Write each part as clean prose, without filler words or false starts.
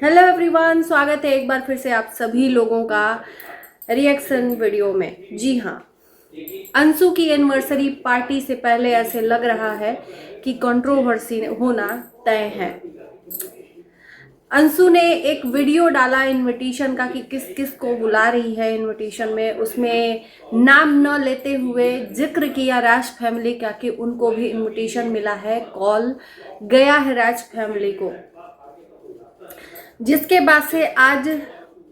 Hello everyone, स्वागत है एक बार फिर से आप सभी लोगों का रिएक्शन वीडियो में। जी हाँ, अंशु की एनिवर्सरी पार्टी से पहले ऐसे लग रहा है कि कंट्रोवर्सी होना तय है। अंशु ने एक वीडियो डाला इनविटेशन का कि किस किस को बुला रही है इनविटेशन में। उसमें नाम न लेते हुए जिक्र किया राज फैमिली का कि उनको भी इनविटेशन मिला है, कॉल गया है राज फैमिली को। जिसके बाद से आज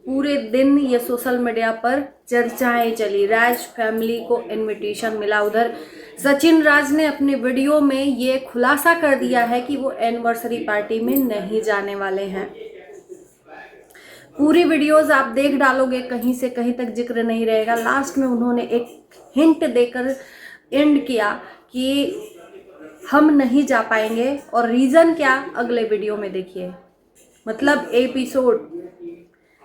पूरे दिन ये सोशल मीडिया पर चर्चाएं चली। राज फैमिली को इनविटेशन मिला। उधर सचिन राज ने अपने वीडियो में ये खुलासा कर दिया है कि वो एनिवर्सरी पार्टी में नहीं जाने वाले हैं। पूरी वीडियोस आप देख डालोगे, कहीं से कहीं तक जिक्र नहीं रहेगा। लास्ट में उन्होंने एक हिंट देकर एंड किया कि हम नहीं जा पाएंगे, और रीज़न क्या अगले वीडियो में देखिए। मतलब एपिसोड,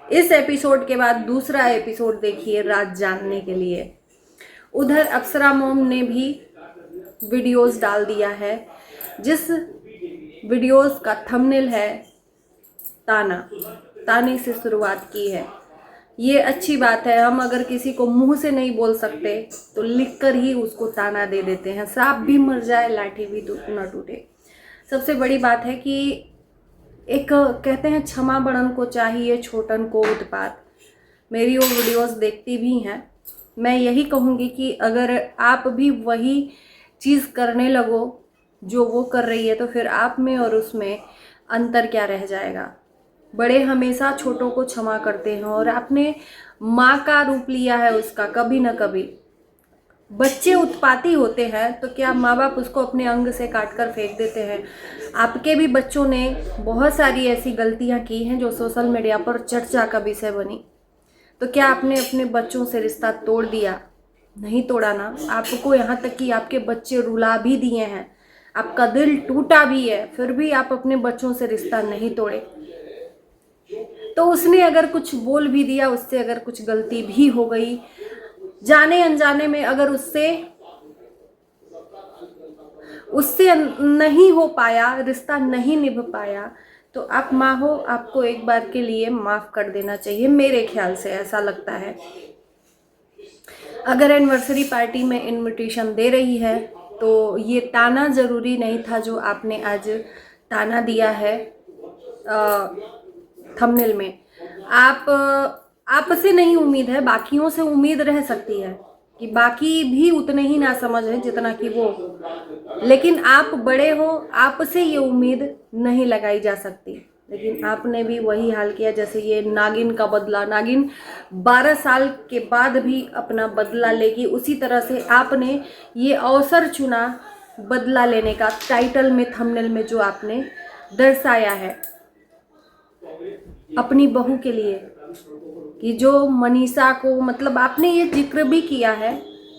इस एपिसोड के बाद दूसरा एपिसोड देखिए राज जानने के लिए। उधर अप्सरा मोम ने भी वीडियोस डाल दिया है, जिस वीडियोस का थंबनेल है ताने से शुरुआत की है। ये अच्छी बात है। हम अगर किसी को मुंह से नहीं बोल सकते तो लिखकर ही उसको ताना दे देते हैं। सांप भी मर जाए, लाठी भी न टूटे। सबसे बड़ी बात है कि एक कहते हैं क्षमा बड़न को चाहिए छोटन को उत्पात। मेरी वो वीडियोस देखती भी हैं। मैं यही कहूँगी कि अगर आप भी वही चीज़ करने लगो जो वो कर रही है तो फिर आप में और उसमें अंतर क्या रह जाएगा। बड़े हमेशा छोटों को क्षमा करते हैं, और आपने माँ का रूप लिया है उसका। कभी ना कभी बच्चे उत्पाती होते हैं तो क्या माँ बाप उसको अपने अंग से काट कर फेंक देते हैं। आपके भी बच्चों ने बहुत सारी ऐसी गलतियाँ की हैं जो सोशल मीडिया पर चर्चा का विषय बनी। तो क्या आपने अपने बच्चों से रिश्ता तोड़ दिया? नहीं तोड़ा ना। आपको यहाँ तक कि आपके बच्चे रुला भी दिए हैं, आपका दिल टूटा भी है, फिर भी आप अपने बच्चों से रिश्ता नहीं तोड़े। तो उसने अगर कुछ बोल भी दिया, उससे अगर कुछ गलती भी हो गई, जाने अनजाने में अगर उससे नहीं हो पाया, रिश्ता नहीं निभ पाया, तो आप माँ हो, आपको एक बार के लिए माफ़ कर देना चाहिए। मेरे ख्याल से ऐसा लगता है। अगर एनिवर्सरी पार्टी में इनविटेशन दे रही है तो ये ताना ज़रूरी नहीं था जो आपने आज ताना दिया है थंबनेल में। आपसे नहीं उम्मीद है, बाकियों से उम्मीद रह सकती है कि बाकी भी उतने ही ना समझ है जितना कि वो, लेकिन आप बड़े हो, आपसे ये उम्मीद नहीं लगाई जा सकती। लेकिन आपने भी वही हाल किया जैसे ये नागिन का बदला। नागिन 12 साल के बाद भी अपना बदला लेगी, उसी तरह से आपने ये अवसर चुना बदला लेने का। टाइटल में, थंबनेल में जो आपने दर्शाया है अपनी बहू के लिए, कि जो मनीषा को, मतलब आपने ये जिक्र भी किया है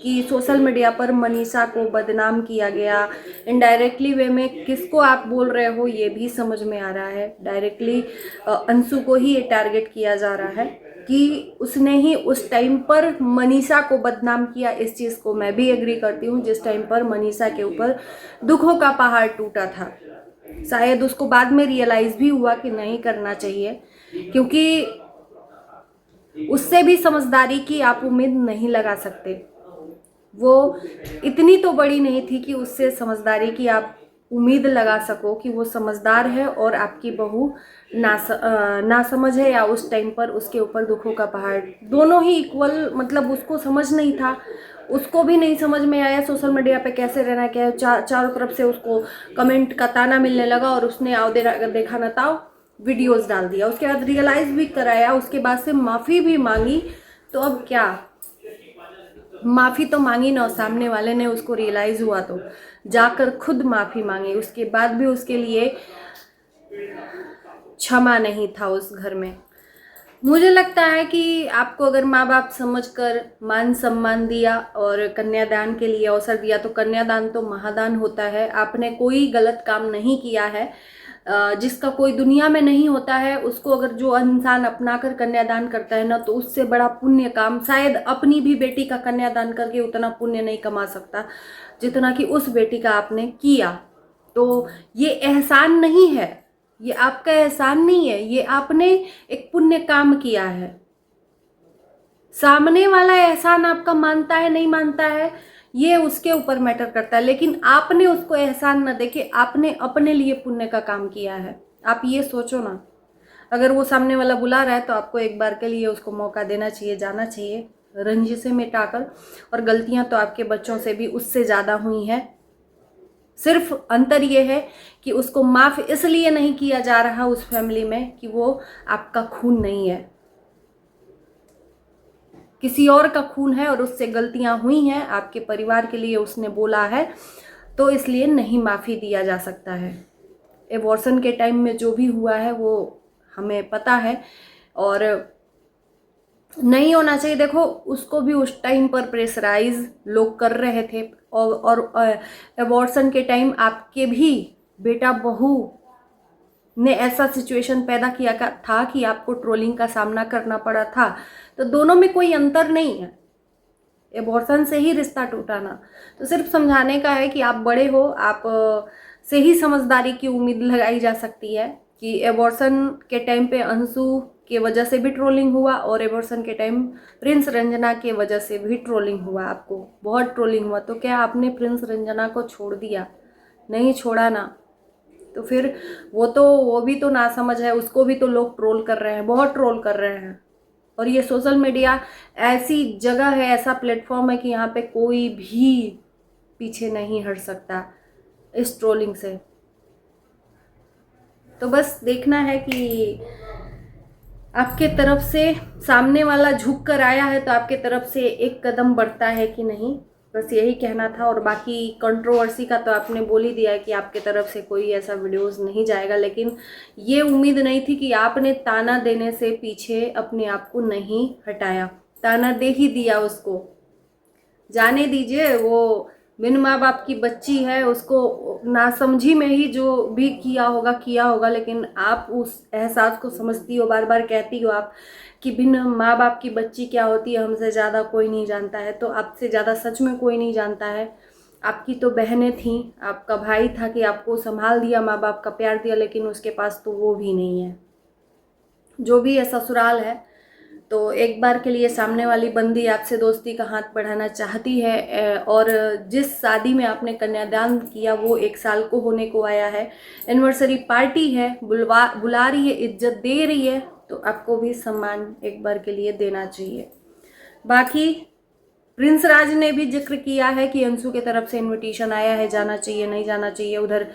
कि सोशल मीडिया पर मनीषा को बदनाम किया गया। इनडायरेक्टली वे में किसको आप बोल रहे हो ये भी समझ में आ रहा है। डायरेक्टली अंशु को ही ये टारगेट किया जा रहा है कि उसने ही उस टाइम पर मनीषा को बदनाम किया। इस चीज़ को मैं भी एग्री करती हूँ। जिस टाइम पर मनीषा के ऊपर दुखों का पहाड़ टूटा था, शायद उसको बाद में रियलाइज़ भी हुआ कि नहीं करना चाहिए, क्योंकि उससे भी समझदारी की आप उम्मीद नहीं लगा सकते। वो इतनी तो बड़ी नहीं थी कि उससे समझदारी की आप उम्मीद लगा सको कि वो समझदार है और आपकी बहू ना समझ है, या उस टाइम पर उसके ऊपर दुखों का पहाड़। दोनों ही इक्वल, मतलब उसको समझ नहीं था, उसको भी नहीं समझ में आया सोशल मीडिया पे कैसे रहना क्या है। चारों तरफ से उसको कमेंट का ताना मिलने लगा और उसने आओ देखा न ताओ वीडियोस डाल दिया। उसके बाद रियलाइज़ भी कराया, उसके बाद से माफ़ी भी मांगी। तो अब क्या, माफ़ी तो मांगी ना, सामने वाले ने, उसको रियलाइज़ हुआ तो जाकर खुद माफ़ी मांगी। उसके बाद भी उसके लिए क्षमा नहीं था उस घर में। मुझे लगता है कि आपको अगर माँ बाप समझकर मान सम्मान दिया और कन्यादान के लिए अवसर दिया, तो कन्यादान तो महादान होता है। आपने कोई गलत काम नहीं किया है, जिसका कोई दुनिया में नहीं होता है। उसको अगर जो इंसान अपना कर कन्यादान करता है ना, तो उससे बड़ा पुण्य काम शायद अपनी भी बेटी का कन्यादान करके उतना पुण्य नहीं कमा सकता जितना कि उस बेटी का आपने किया। तो ये एहसान नहीं है, ये आपका एहसान नहीं है, ये आपने एक पुण्य काम किया है। सामने वाला एहसान आपका मानता है नहीं मानता है ये उसके ऊपर मैटर करता है, लेकिन आपने उसको एहसान न देके आपने अपने लिए पुण्य का काम किया है। आप ये सोचो ना, अगर वो सामने वाला बुला रहा है तो आपको एक बार के लिए उसको मौका देना चाहिए, जाना चाहिए रंजिशें मिटाकर। और गलतियां तो आपके बच्चों से भी उससे ज़्यादा हुई हैं, सिर्फ अंतर ये है कि उसको माफ़ इसलिए नहीं किया जा रहा उस फैमिली में कि वो आपका खून नहीं है, किसी और का खून है और उससे गलतियां हुई हैं, आपके परिवार के लिए उसने बोला है, तो इसलिए नहीं माफ़ी दिया जा सकता है। एबॉर्शन के टाइम में जो भी हुआ है वो हमें पता है और नहीं होना चाहिए। देखो उसको भी उस टाइम पर प्रेशराइज लोग कर रहे थे और एबॉर्शन के टाइम आपके भी बेटा बहू ने ऐसा सिचुएशन पैदा किया था कि आपको ट्रोलिंग का सामना करना पड़ा था, तो दोनों में कोई अंतर नहीं है। एबॉर्शन से ही रिश्ता टूटा ना, तो सिर्फ समझाने का है कि आप बड़े हो, आप से ही समझदारी की उम्मीद लगाई जा सकती है कि एबॉर्शन के टाइम पे अंशु के वजह से भी ट्रोलिंग हुआ और एबॉर्शन के टाइम प्रिंस रंजना के वजह से भी ट्रोलिंग हुआ, आपको बहुत ट्रोलिंग हुआ। तो क्या आपने प्रिंस रंजना को छोड़ दिया? नहीं छोड़ा ना, तो फिर वो भी तो नासमझ है, उसको भी तो लोग ट्रोल कर रहे हैं, बहुत ट्रोल कर रहे हैं। और ये सोशल मीडिया ऐसी जगह है, ऐसा प्लेटफॉर्म है कि यहाँ पे कोई भी पीछे नहीं हट सकता इस ट्रोलिंग से। तो बस देखना है कि आपके तरफ से सामने वाला झुक कर आया है तो आपके तरफ से एक कदम बढ़ता है कि नहीं, बस यही कहना था। और बाकी कंट्रोवर्सी का तो आपने बोल ही दिया है कि आपके तरफ से कोई ऐसा वीडियोस नहीं जाएगा, लेकिन ये उम्मीद नहीं थी कि आपने ताना देने से पीछे अपने आप को नहीं हटाया। ताना दे ही दिया उसको, जाने दीजिए, वो बिन माँ बाप की बच्ची है, उसको नासमझी में ही जो भी किया होगा, लेकिन आप उस एहसास को समझती हो, बार बार कहती हो आप कि बिन माँ बाप की बच्ची क्या होती है, हमसे ज़्यादा कोई नहीं जानता है। तो आपसे ज़्यादा सच में कोई नहीं जानता है। आपकी तो बहनें थीं, आपका भाई था कि आपको संभाल दिया, माँ बाप का प्यार दिया, लेकिन उसके पास तो वो भी नहीं है। जो भी है ससुराल है, तो एक बार के लिए सामने वाली बंदी आपसे दोस्ती का हाथ बढ़ाना चाहती है। और जिस शादी में आपने कन्यादान किया वो 1 साल को होने को आया है, एनिवर्सरी पार्टी है, बुला रही है, इज्जत दे रही है, तो आपको भी सम्मान एक बार के लिए देना चाहिए। बाकी प्रिंस राज ने भी जिक्र किया है कि अंशु के तरफ से इनविटेशन आया है, जाना चाहिए नहीं जाना चाहिए। उधर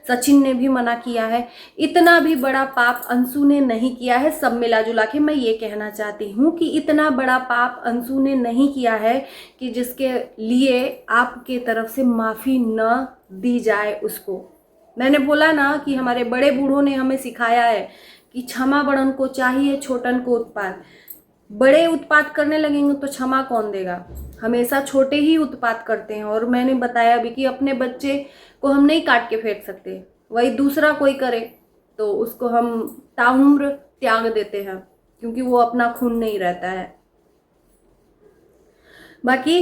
सचिन ने भी मना किया है। इतना भी बड़ा पाप अंशु ने नहीं किया है। सब मिला जुला के मैं ये कहना चाहती हूँ कि इतना बड़ा पाप अंशु ने नहीं किया है कि जिसके लिए आपके तरफ से माफ़ी न दी जाए उसको। मैंने बोला ना कि हमारे बड़े बूढ़ों ने हमें सिखाया है कि क्षमा बड़न को चाहिए, छोटन को उत्पात। बड़े उत्पात करने लगेंगे तो क्षमा कौन देगा? हमेशा छोटे ही उत्पात करते हैं। और मैंने बताया भी कि अपने बच्चे को हम नहीं काट के फेंक सकते, वही दूसरा कोई करे तो उसको हम ताउम्र त्याग देते हैं, क्योंकि वो अपना खून नहीं रहता है। बाकी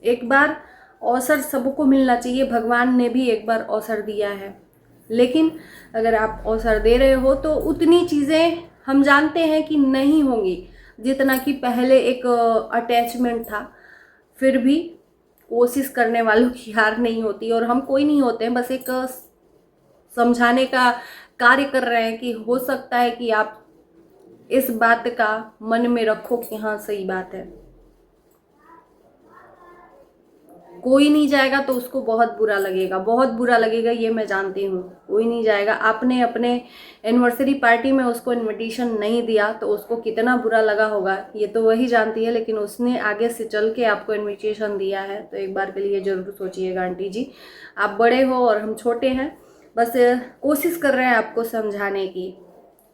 एक बार अवसर सबको मिलना चाहिए, भगवान ने भी एक अवसर अवसर दिया है, लेकिन अगर आप अवसर दे रहे हो तो उतनी चीज़ें हम जानते हैं कि नहीं होंगी जितना कि पहले एक अटैचमेंट था। फिर भी कोशिश करने वालों की हार नहीं होती, और हम कोई नहीं होते हैं, बस एक समझाने का कार्य कर रहे हैं कि हो सकता है कि आप इस बात का मन में रखो कि हाँ सही बात है। कोई नहीं जाएगा तो उसको बहुत बुरा लगेगा, बहुत बुरा लगेगा, ये मैं जानती हूँ। कोई नहीं जाएगा। आपने अपने एनिवर्सरी पार्टी में उसको इनविटेशन नहीं दिया तो उसको कितना बुरा लगा होगा ये तो वही जानती है, लेकिन उसने आगे से चल के आपको इनविटेशन दिया है, तो एक बार के लिए ज़रूर सोचिएगा आंटी जी। आप बड़े हो और हम छोटे हैं, बस कोशिश कर रहे हैं आपको समझाने की।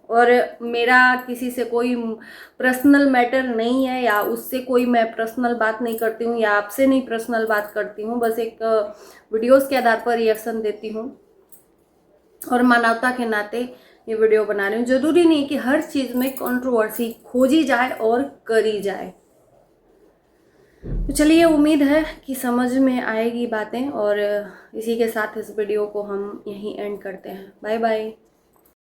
और मेरा किसी से कोई पर्सनल मैटर नहीं है, या उससे कोई मैं पर्सनल बात नहीं करती हूँ, या आपसे नहीं पर्सनल बात करती हूँ। बस एक वीडियोस के आधार पर रिएक्शन देती हूँ और मानवता के नाते ये वीडियो बना रही हूँ। ज़रूरी नहीं कि हर चीज़ में कंट्रोवर्सी खोजी जाए और करी जाए। तो चलिए, उम्मीद है कि समझ में आएगी बातें, और इसी के साथ इस वीडियो को हम यहीं एंड करते हैं। Bye bye.